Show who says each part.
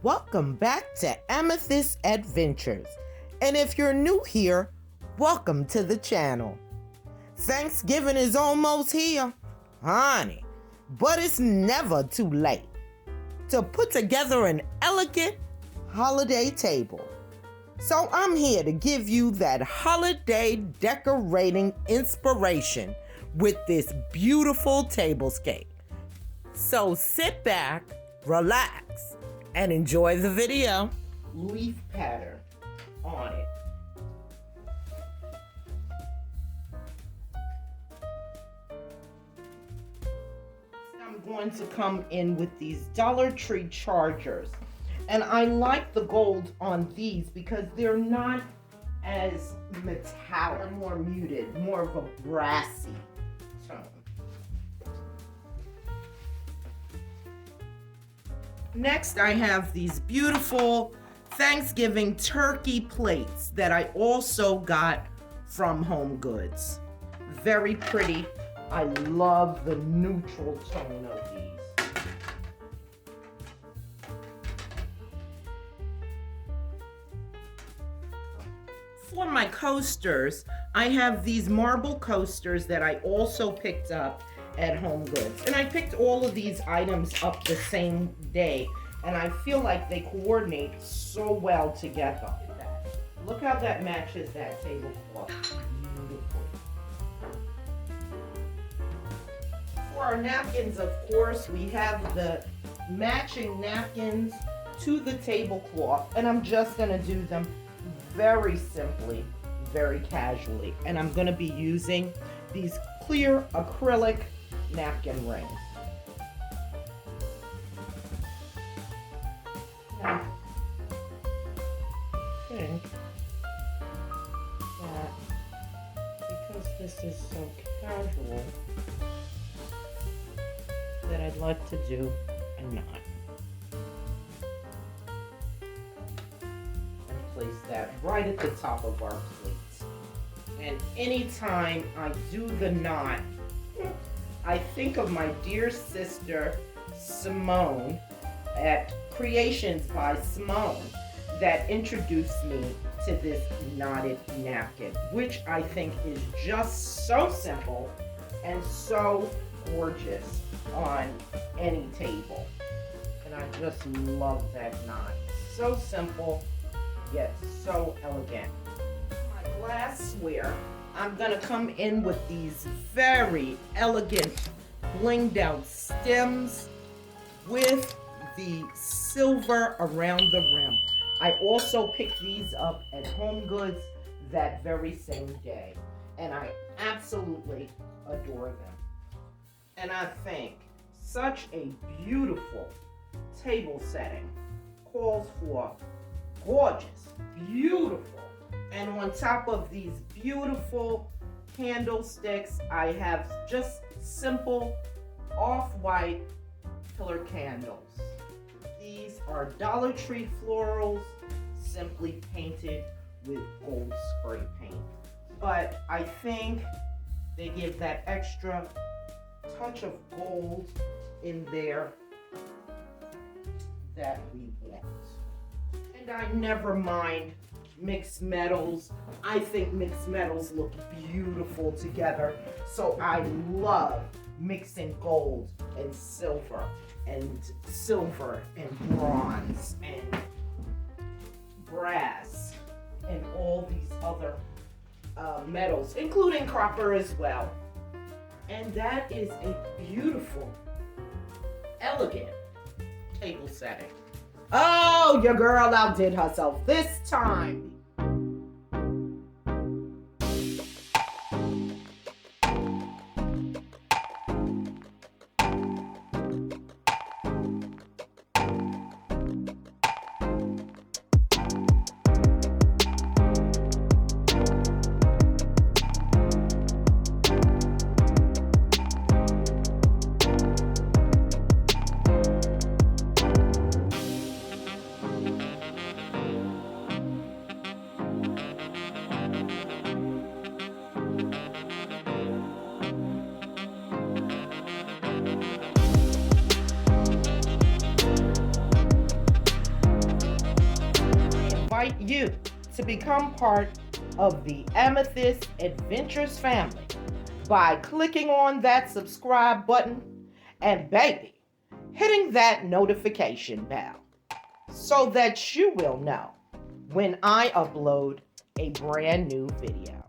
Speaker 1: Welcome back to Amethyst Adventures. And if you're new here, welcome to the channel. Thanksgiving is almost here, honey, but it's never too late to put together an elegant holiday table. So I'm here to give you that holiday decorating inspiration with this beautiful tablescape. So sit back, relax, and enjoy the video. Leaf pattern on it. I'm going to come in with these Dollar Tree chargers. And I like the gold on these because they're not as metallic, they're more muted, more of a brassy tone. Next, I have these beautiful Thanksgiving turkey plates that I also got from Home Goods. Very pretty. I love the neutral tone of these. For my coasters, I have these marble coasters that I also picked up at Home Goods. And I picked all of these items up the same day, and I feel like they coordinate so well together. Look how that matches that tablecloth. Beautiful. For our napkins, of course, we have the matching napkins to the tablecloth, and I'm just gonna do them very simply, very casually. And I'm gonna be using these clear acrylic napkin rings. Now, I think that because this is so casual, that I'd like to do a knot. And place that right at the top of our plates. And anytime I do the knot, I think of my dear sister Simone at Creations by Simone that introduced me to this knotted napkin, which I think is just so simple and so gorgeous on any table. And I just love that knot. So simple, yet so elegant. My glassware, I'm gonna come in with these very elegant blinged out stems with the silver around the rim. I also picked these up at Home Goods that very same day, and I absolutely adore them. And I think such a beautiful table setting calls for gorgeous, beautiful. And on top of these beautiful candlesticks, I have just simple off-white pillar candles. These are Dollar Tree florals, simply painted with gold spray paint. But I think they give that extra touch of gold in there that we want. And I never mind mixed metals. I think mixed metals look beautiful together. So I love mixing gold and silver and bronze and brass and all these other metals, including copper as well. And that is a beautiful, elegant table setting. Oh, your girl outdid herself this time. invite you to become part of the Amethyst Adventures family by clicking on that subscribe button and, baby, hitting that notification bell so that you will know when I upload a brand new video.